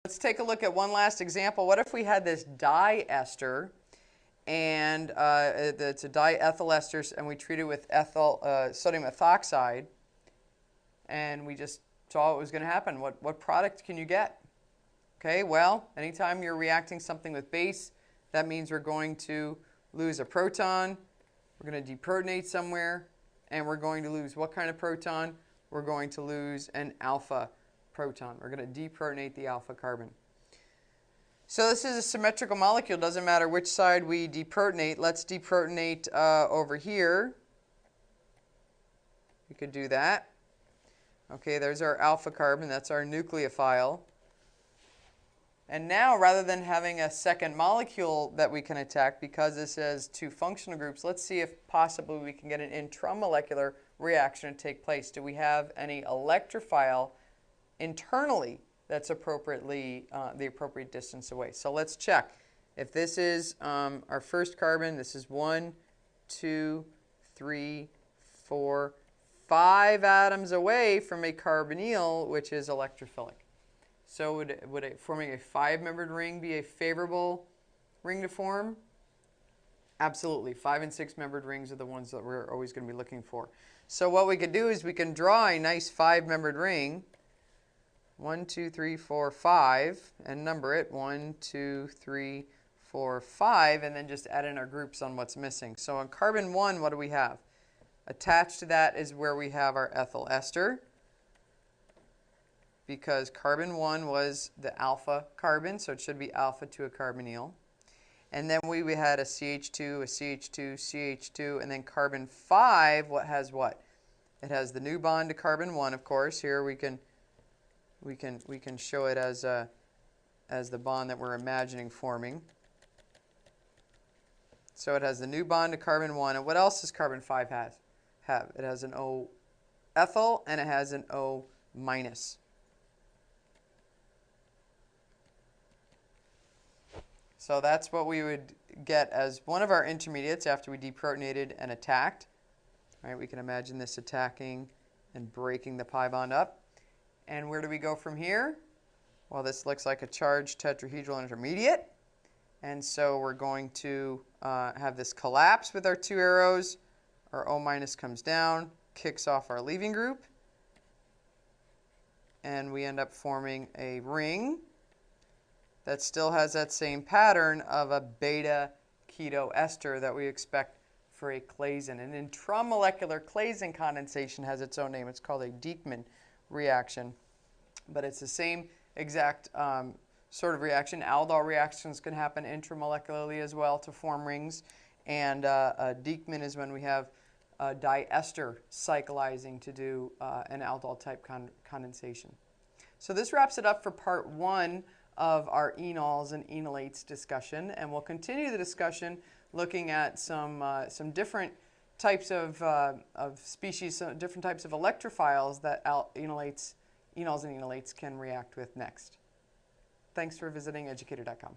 Let's take a look at one last example. What if we had this diester, and it's a diethyl ester, and we treat it with sodium ethoxide, and we just saw what was going to happen. What product can you get? Okay, well, anytime you're reacting something with base, that means we're going to lose a proton, we're going to deprotonate somewhere, and we're going to lose what kind of proton? We're going to lose an alpha proton. We're going to deprotonate the alpha carbon. So this is a symmetrical molecule. Doesn't matter which side we deprotonate. Let's deprotonate over here. We could do that. Okay, there's our alpha carbon. That's our nucleophile. And now, rather than having a second molecule that we can attack, because this has two functional groups, let's see if possibly we can get an intramolecular reaction to take place. Do we have any electrophile internally that's appropriately the appropriate distance away? So let's check. If this is our first carbon, this is 1, 2, 3, 4, 5 atoms away from a carbonyl, which is electrophilic. So would forming a 5-membered ring be a favorable ring to form? Absolutely. 5 and 6-membered rings are the ones that we're always going to be looking for. So what we could do is we can draw a nice 5-membered ring. 1, 2, 3, 4, 5, and number it 1, 2, 3, 4, 5, and then just add in our groups on what's missing. So on carbon 1, what do we have? Attached to that is where we have our ethyl ester, because carbon 1 was the alpha carbon, so it should be alpha to a carbonyl. And then we had a CH2, a CH2, CH2, and then carbon 5, what has what? It has the new bond to carbon 1, of course. Here we can show it as the bond that we're imagining forming. So it has the new bond to carbon 1. And what else does carbon 5 have? It has an O ethyl, and it has an O minus. So that's what we would get as one of our intermediates after we deprotonated and attacked. All right, we can imagine this attacking and breaking the pi bond up. And where do we go from here? Well, this looks like a charged tetrahedral intermediate. And so we're going to have this collapse with our 2 arrows. Our O minus comes down, kicks off our leaving group. And we end up forming a ring that still has that same pattern of a beta keto ester that we expect for a Claisen. An intramolecular Claisen condensation has its own name. It's called a Dieckmann reaction. But it's the same exact sort of reaction. Aldol reactions can happen intramolecularly as well to form rings. And Dieckmann is when we have diester cyclizing to do an aldol type condensation. So this wraps it up for part 1 of our enols and enolates discussion, and we'll continue the discussion looking at some different types of species, different types of electrophiles that enols and enolates can react with next. Thanks for visiting Educator.com.